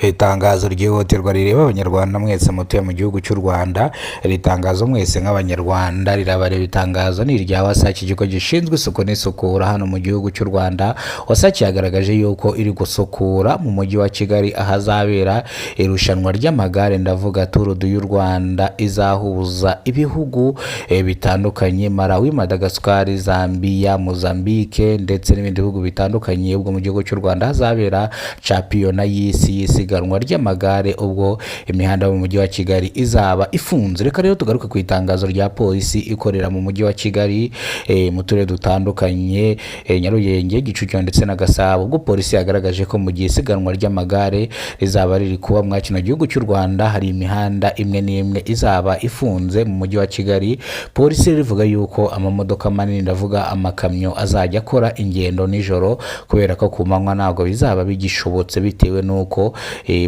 Itangazo ryihutirwa rireba abanyarwanda mwese mutuye mu gihugu cy'u Rwanda. Iri tangazo mwese nk'abanyarwanda rirabareba. Itangazo ni irya WASAC, ikigo gishinzwe isuku n'isukura hano mu gihugu cy'u Rwanda. WASAC yagaragaje yuko iri gusukura mu mujyi wa Kigali ahazabera irushanwa ry'amagare, ndavuga Tour du Rwanda, izahuza ibihugu bitandukanye: Malawi, Madagascar, Zambia, Mozambique ndetse n'ibindi bihugu bitandukanye. Ubwo mu gihugu cy'u Rwanda hazabera championa y'isi isiganwa ry'amagare, ubwo imihanda yo mu mujyi wa Kigali izaba ifunze. Reka rero tugaruke ku itangazo rya polisi ikorera mu mujyi wa Kigali mu turere dutandukanye, Nyarugenge, Kicukiro ndetse na Gasabo. Ubwo polisi yagaragaje ko mu gihe isiganwa ry'amagare rizaba riri kuba mwa kino gihugu cy'u Rwanda, hari imihanda imwe n'imwe izaba ifunze mu mujyi wa Kigali. Polisi rivuga yuko amamodoka manini, ndavuga amakamyo, azajya akora ingendo nijoro kubera ko ku manywa ntabwo bizaba bigishobotse, bitewe n'uko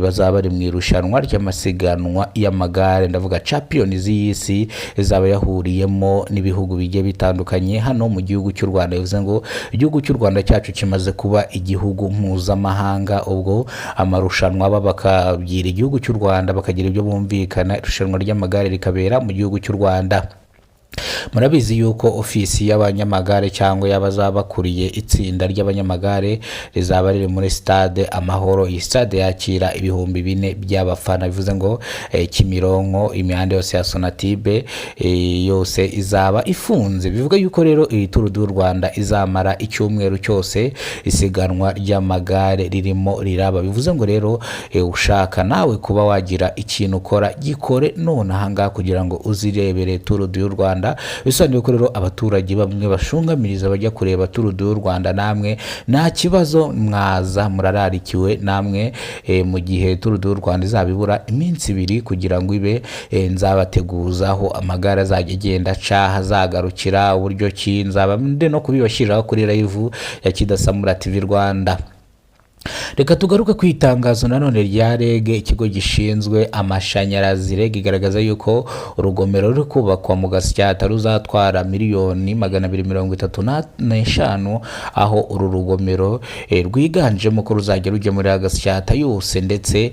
bazaba bari mu irushanwa ry'amasiganwa y'amagare, ndavuga champions y'isi, izaba yahuriyemo n'ibihugu bigiye bitandukanye hano mu gihugu cy'u Rwanda. Bivuze ngo igihugu cy'u Rwanda cyacu kimaze kuba igihugu mpuzamahanga. Ubwo amarushanwa bakabyira igihugu cy'u Rwanda, bakagira ibyo bumvikana, irushanwa ry'amagare rikabera mu gihugu cy'u Rwanda. Murabizi yuko ofisi y'abanyamagare cyangwa y'abazaba bakuriye itsinda ry'abanyamagare rizaba riri muri stade Amahoro. Iyi stade yakira ibihumbi 4 by'abafana. Bivuze ngo Kimironko, imihanda yose ya Sonatibe yose izaba ifunze. Bivuga yuko rero iyi Tour du Rwanda izamara icyumweru cyose isiganwa ry'amagare ririmo riraba. Bivuze ngo rero ushaka nawe kuba wagira ikintu ukora, gikore none ahangaha kugira ngo uzirebere Tour du Rwanda. Bisobanuye ko rero abaturage bamwe bashungamiriza bajya kureba Tour du Rwanda, namwe nta kibazo, mwaza murararikiwe namwe mu gihe Tour du Rwanda izabibura iminsi 2 kugira ngo ibe, nzabateguzaho amagare azajya agenda aca, hazagarukira uburyo ki, nzaba no kubibashyiriraho kuri live ya Kidasamura TV Rwanda. Reka tugaruke ku itangazo nanone rya REG, ikigo gishinzwe amashanyarazi. REG igaragaza yuko urugomero ruri kubakwa mu Gasyata ruzatwara miliyoni 235, aho uru rugomero rwiganjemo ko ruzajya rujya muri Gasyata yose, ndetse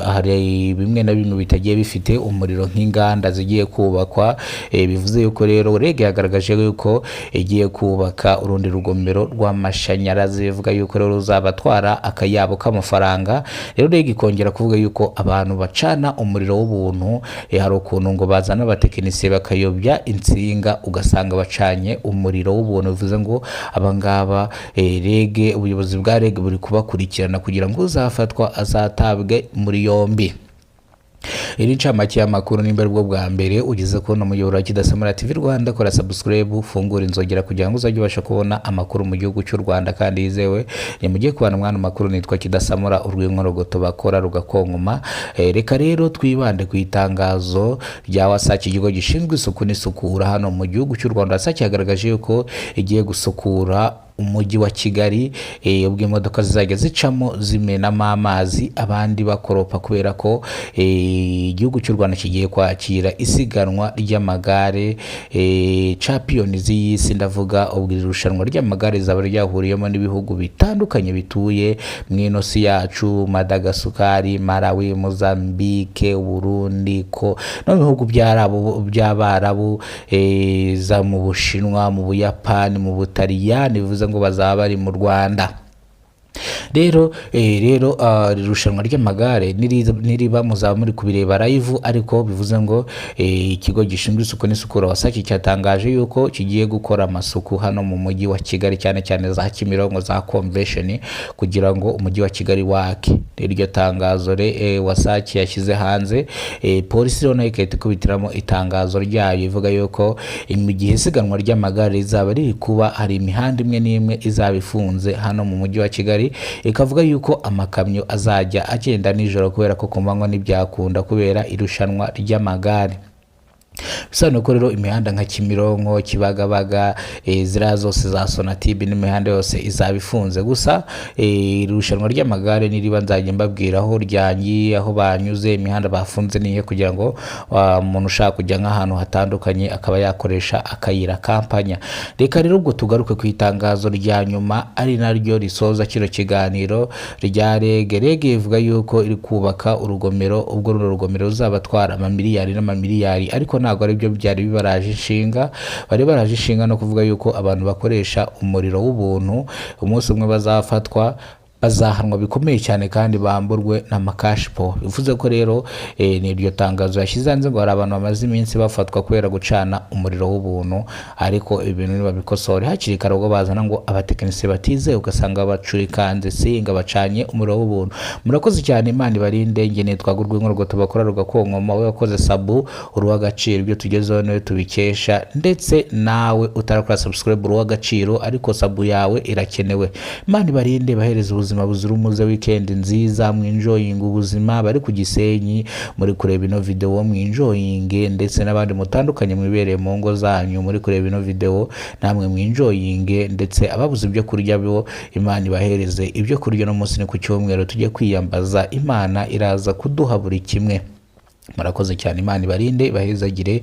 hari bimwe na bimwe bitagiye bifite umuriro nk'inganda zigiye kubakwa. Bivuze yuko rero REG yagaragaje yuko igiye kubaka urundi rugomero rw'amashanyarazi. Bivuga yuko rero ruzabatwara akayabo k'amafaranga. Rero REG ikongera kuvuga yuko abantu bacana umuriro w'ubuntu, hari ukuntu ngo bazana abatekinisiye bakayobya insinga ugasanga bacanye umuriro w'ubuntu. Bivuze ngo abangaba REG, ubuyobozi bwa REG buri kubakurikirana kugira ngo uzafatwa azatabwe muri yombi. Iri ncamake y'amakuru nimba ari bwo bwa mbere ugeze kubona umuyoboro wa Kidasamura TV Rwanda, kora subscribe, fungura inzogera kugira ngo uzajye ubasha kubona amakuru mu gihugu cy'u Rwanda kandi yizewe. Ni mugiye kubana mwana makuru, nitwa Kidasamura, urw'inkorogoto bakora rugakonkoma. Reka rero twibande ku itangazo rya WASAC, ikigo gishinzwe isuku n'isukura hano mu gihugu cy'u Rwanda. WASAC yagaragaje yuko igiye gusukura umujyi wa Kigali, ubwo imodoka zizajya zicamo zimenamo amazi, abandi bakoropa, kubera ko igihugu cy'u Rwanda kigiye kwakira isiganwa ry'amagare champions y'isi, ndavuga ubwo irushanwa ry'amagare zaba ryahuriyemo n'ibihugu bitandukanye bituye mw'ino si yacu: Madagascar, Malawi, Mozambique, Burundi, ko no bihugu by'Abarabu, za mu Bushinwa, mu Buyapani, mu Butaliyani. Bivuze ngo bazaba bari mu Rwanda. Rero irushanwa ry'amagare niriba muzaba muri kubireba live, ariko bivuze ngo ikigo gishinzwe isuku n'isukura WASAC cyatangaje yuko kigiye gukora amasuku hano mu mujyi wa Kigali, cyane cyane za Kimironko, za Convention, kugira ngo umujyi wa Kigali wake. Iryo tangazo WASAC yashyize hanze. Polisi rero nayo ikahita ikubitiramo itangazo ryayo ivuga yuko mu gihe isiganwa ry'amagare rizaba riri kuba, hari imihanda imwe n'imwe izaba ifunze hano mu mujyi wa Kigali. Ikavuga yuko amakamyo azajya agenda nijoro kubera ko ku manywa ntibyakunda kubera irushanwa ry'amagare. bisobanuye ko rero imihanda nka Kimironko, Kibagabaga, ziriya zose za Sonatube n'imihanda yose izaba ifunze. Gusa irushanwa ry'amagare niriba nzajya mbabwira aho ryangiye, aho banyuze, imihanda bafunze niye, kugira ngo umuntu ushaka kujya nk'ahantu hatandukanye akaba yakoresha akayira kampanya. Reka rero ubwo tugaruke ku itangazo rya nyuma ari naryo risoza kino kiganiro rya REG ivuga yuko iri kubaka urugomero, ubwo rugomero ruzabatwara amamiliyari n'amamiliyari, ariko ntabwo ari byo byari bibaraje inshinga. Bari baraje inshinga no kuvuga yuko abantu bakoresha umuriro w'ubuntu umunsi umwe bazafatwa, bazahanwa bikomeye cyane kandi bamburwe n'amakashipo. Bivuze ko rero ni iryo tangazo yashyize hanze ngo hari abantu bamaze iminsi bafatwa kubera gucana umuriro w'ubuntu, ariko ibintu nibabikosore hakiri kare, ubwo bazana ngo abatekinisiye batize ugasanga bacurikanze singa bacanye umuriro w'ubuntu. Murakoze cyane, Imana ibarinde. Nge nitwagurwa inkuru tubakora rugakonkoma, we wakoze sabu uruha agaciro, ibyo tugezeho niwe tubikesha, ndetse nawe utarakora subscribe uruha agaciro, ariko sabu yawe irakenewe. Imana ibarinde, bahereze ubuzima buzira umuze, weekend nziza, mwinjoying ubuzima. Bari ku Gisenyi muri kureba ino video mwinjoying, ndetse n'abandi mutandukanye mwibereye mu ngo zanyu muri kureba ino video namwe mwinjoying, ndetse ababuze ibyo kurya bo Imana ibahereze ibyo kurya. No munsi ni ku cyumweru tujye kwiyambaza, Imana iraza kuduha buri kimwe. Murakoze cyane, Imana ibarinde, bahezagire.